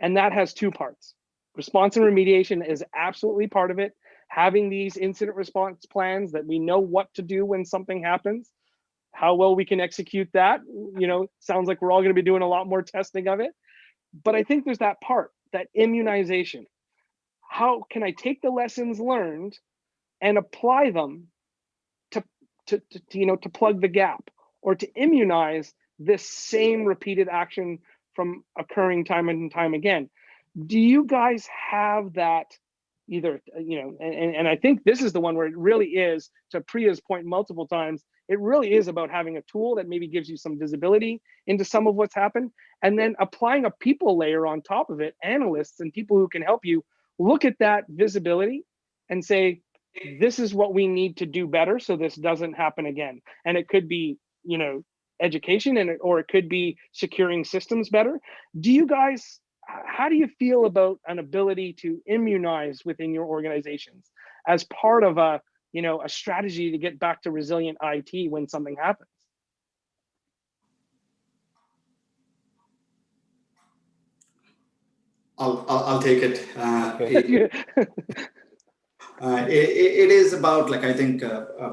And that has 2 parts. Response and remediation is absolutely part of it. Having these incident response plans that we know what to do when something happens. How well we can execute that, sounds like we're all going to be doing a lot more testing of it. But I think there's that part, that immunization. How can I take the lessons learned and apply them to plug the gap, or to immunize this same repeated action from occurring time and time again? Do you guys have that either, and I think this is the one where it really is, to Priya's point multiple times, it really is about having a tool that maybe gives you some visibility into some of what's happened, and then applying a people layer on top of it, analysts and people who can help you look at that visibility and say, this is what we need to do better so this doesn't happen again. And it could be, education, or it could be securing systems better. Do you guys, how do you feel about an ability to immunize within your organizations as part of a strategy to get back to resilient IT when something happens? I'll take it. Okay. It is about, like, I think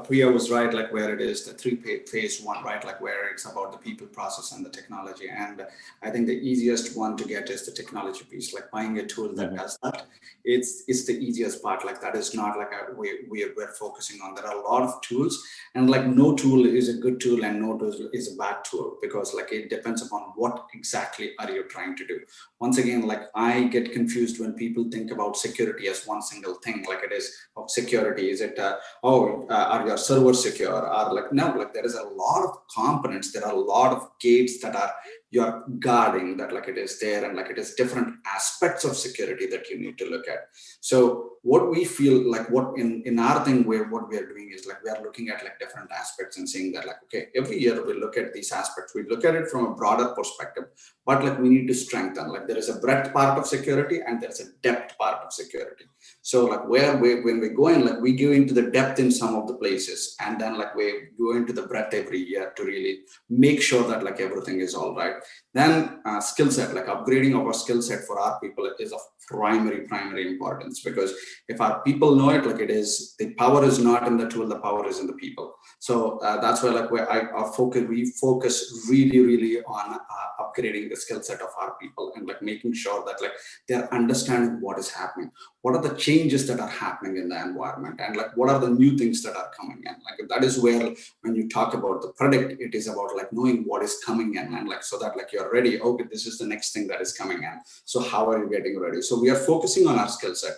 Priya was right, like where it is the 3-phase one, right? Like where it's about the people, process, and the technology. And I think the easiest one to get is the technology piece, like buying a tool that does that. It's the easiest part. Like that is not like we're focusing on. There are a lot of tools, and like no tool is a good tool and no tool is a bad tool, because like it depends upon what exactly are you trying to do. Once again, like I get confused when people think about security as one single thing. Like it is of security? Is it, are your servers secure? Or like, no, like there is a lot of components. There are a lot of gates that are you're guarding, that like it is there, and like it is different aspects of security that you need to look at. So what we feel like, what in our thing, where what we are doing is like we are looking at like different aspects and saying that like, okay, every year we look at these aspects, we look at it from a broader perspective, but like we need to strengthen, like there is a breadth part of security and there's a depth part of security. So like when we go in, like we go into the depth in some of the places, and then like we go into the breadth every year to really make sure that like everything is all right. Then skill set, like upgrading our skill set for our people is of primary importance, because if our people know it, like it is, the power is not in the tool, the power is in the people. So that's where like we focus really on upgrading the skill set of our people, and like making sure that like they're understanding what is happening, what are the changes that are happening in the environment, and like what are the new things that are coming in. Like that is where when you talk about the predict, it is about like knowing what is coming in, and like so that like you're ready. Okay, this is the next thing that is coming in. So how are you getting ready? So we are focusing on our skill set.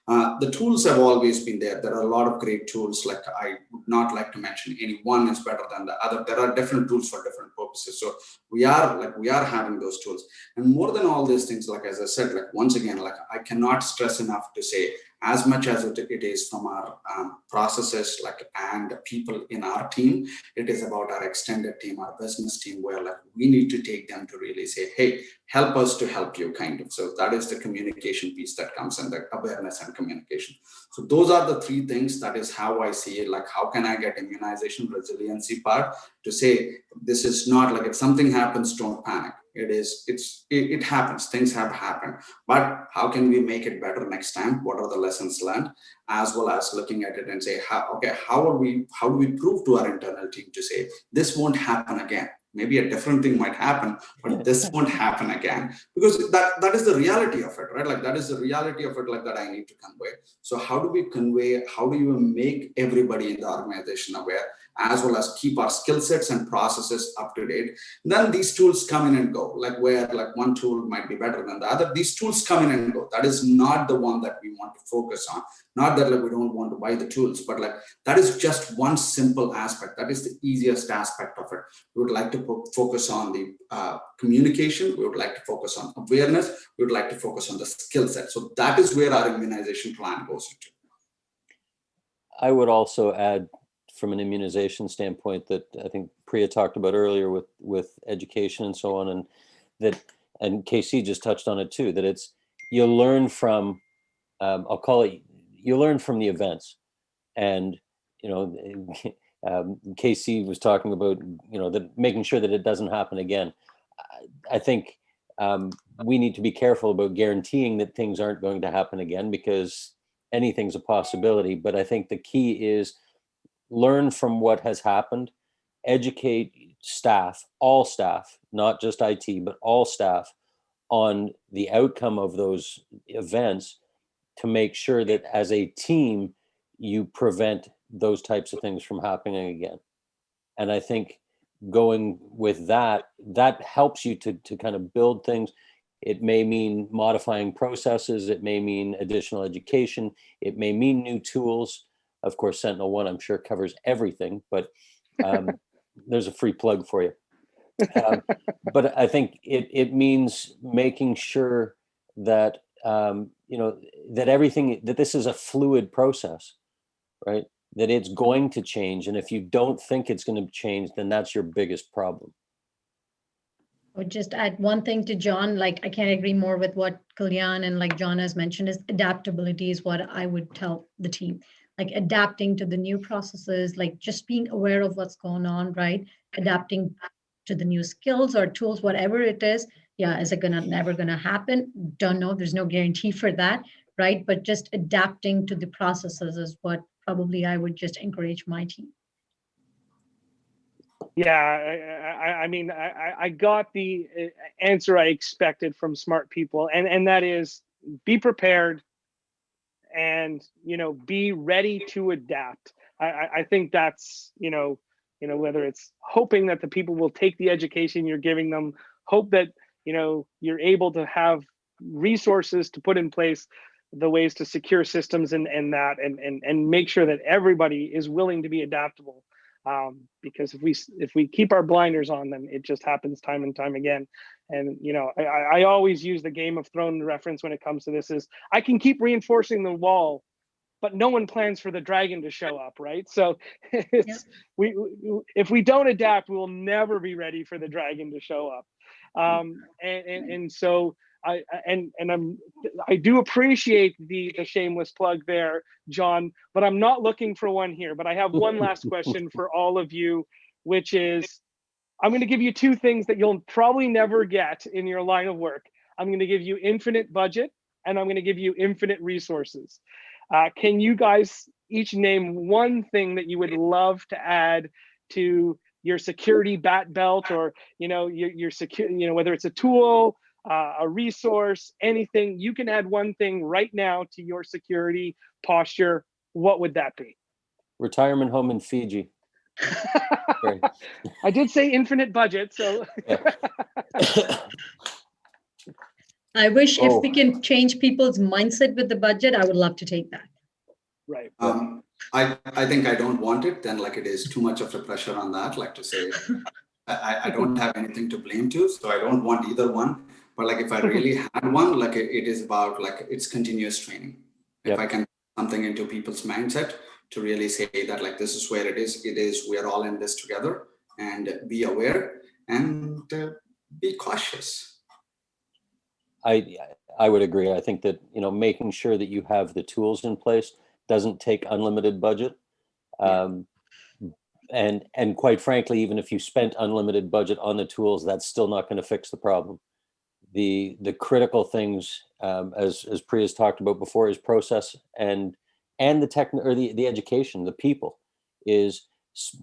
The tools have always been there. There are a lot of great tools. Like I would not like to mention any one is better than the other. There are different tools for different purposes. So we are having those tools. And more than all these things, like as I said, like once again, like I cannot stress enough to say, as much as it is from our processes, like and people in our team, it is about our extended team, our business team, where like we need to take them to really say, hey, help us to help you, kind of. So that is the communication piece that comes in, the awareness and communication. So those are the three things. That is how I see it. Like, how can I get immunization resiliency part to say, this is not like if something happens, don't panic. It happens. Things have happened, but how can we make it better next time? What are the lessons learned? As well as looking at it and say, how do we prove to our internal team to say this won't happen again? Maybe a different thing might happen, but this won't happen again, because that is the reality of it, right? Like that is the reality of it, like that I need to convey. So how do we convey? How do you make everybody in the organization aware, as well as keep our skill sets and processes up to date? Then these tools come in and go, like where like one tool might be better than the other. These tools come in and go. That is not the one that we want to focus on. Not that like we don't want to buy the tools, but like that is just one simple aspect. That is the easiest aspect of it. We would like to focus on the communication. We would like to focus on awareness. We would like to focus on the skill set. So that is where our immunization plan goes into. I would also add, from an immunization standpoint, that I think Priya talked about earlier with education and so on, and KC just touched on it too, that it's, you learn from, I'll call it, you learn from the events. And, you know, KC was talking about, you know, that making sure that it doesn't happen again. I think we need to be careful about guaranteeing that things aren't going to happen again, because anything's a possibility. But I think the key is learn from what has happened, educate staff, all staff, not just IT, but all staff, on the outcome of those events, to make sure that as a team, you prevent those types of things from happening again. And I think going with that helps you to kind of build things. It may mean modifying processes. It may mean additional education. It may mean new tools. Of course, SentinelOne, I'm sure, covers everything, but there's a free plug for you. But I think it means making sure that, you know, that this is a fluid process, right? That it's going to change. And if you don't think it's going to change, then that's your biggest problem. I would just add one thing to John. Like, I can't agree more with what Kalyan and like John has mentioned, is adaptability is what I would tell the team. Like adapting to the new processes, like just being aware of what's going on, right? Adapting to the new skills or tools, whatever it is. Yeah, is it never gonna happen? Don't know. There's no guarantee for that, right? But just adapting to the processes is what probably I would just encourage my team. Yeah, I mean, I got the answer I expected from smart people, and that is be prepared and, you know, be ready to adapt. I think that's, you know, whether it's hoping that the people will take the education you're giving them, hope that, you know, you're able to have resources to put in place the ways to secure systems and make sure that everybody is willing to be adaptable. Because if we keep our blinders on them, it just happens time and time again. And I always use the Game of Thrones reference when it comes to this: is I can keep reinforcing the wall, but no one plans for the dragon to show up, right? So it's, if we don't adapt, we'll never be ready for the dragon to show up. And so I do appreciate the shameless plug there, John, but I'm not looking for one here. But I have one last question for all of you, which is, I'm going to give you two things that you'll probably never get in your line of work. I'm going to give you infinite budget, and I'm going to give you infinite resources. Can you guys each name one thing that you would love to add to your security bat belt, or your security, whether it's a tool, a resource, anything? You can add one thing right now to your security posture. What would that be? Retirement home in Fiji. I did say infinite budget, so. I wish if we can change people's mindset with the budget, I would love to take that. Right. I think I don't want it. Then it is too much of a pressure on that. Like to say, I don't have anything to blame to, so I don't want either one. But if I really had one, it is about it's continuous training. If I can put something into people's mindset to really say that this is where it is. We are all in this together, and be aware and be cautious. I would agree. I think that making sure that you have the tools in place doesn't take unlimited budget, and quite frankly, even if you spent unlimited budget on the tools, that's still not going to fix the problem. The critical things, as Priya's talked about before, is process and the education, the people.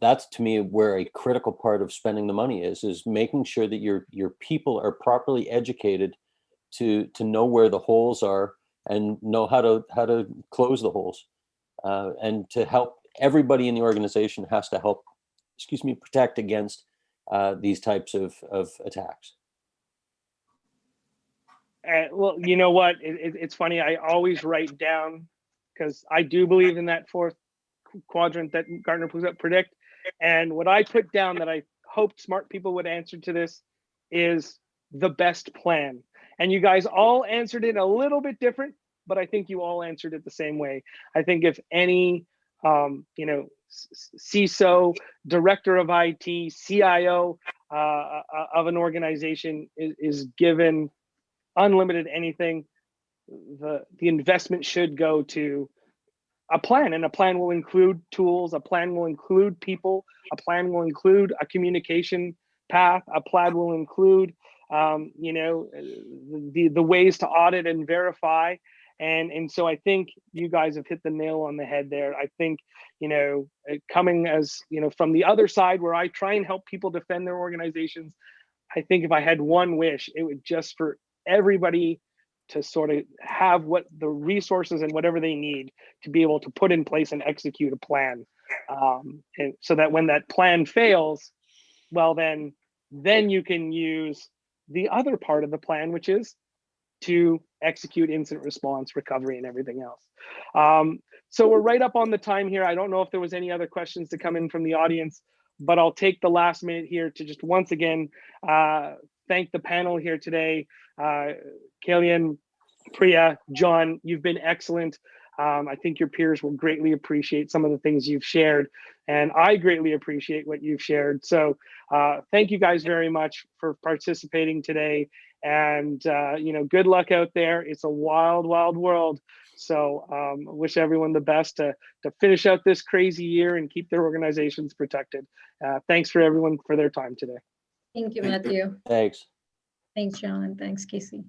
That's to me where a critical part of spending the money is making sure that your people are properly educated to know where the holes are and know how to close the holes, and to help everybody in the organization has to help, protect against these types of attacks. Well, you know what? It's funny. I always write down, because I do believe in that fourth quadrant that Gartner puts up, predict. And what I put down that I hoped smart people would answer to this is the best plan. And you guys all answered it a little bit different, but I think you all answered it the same way. I think if any, CISO, director of IT, CIO of an organization is given unlimited anything, the investment should go to a plan, and a plan will include tools, a plan will include people, a plan will include a communication path, a plan will include the ways to audit and verify. And so I think you guys have hit the nail on the head there. I think, coming as, from the other side where I try and help people defend their organizations, I think if I had one wish, it would just for everybody to sort of have what the resources and whatever they need to be able to put in place and execute a plan. And so that when that plan fails, well, then you can use the other part of the plan, which is to execute incident response, recovery, and everything else. So we're right up on the time here. I don't know if there was any other questions to come in from the audience, but I'll take the last minute here to just once again thank the panel here today. Kalyan, Priya, John, you've been excellent. I think your peers will greatly appreciate some of the things you've shared, and I greatly appreciate what you've shared. So thank you guys very much for participating today, and good luck out there. It's a wild, wild world. So wish everyone the best to finish out this crazy year and keep their organizations protected. Thanks for everyone for their time today. Thank you, Matthew. Thanks. Thanks, John, and thanks, Casey.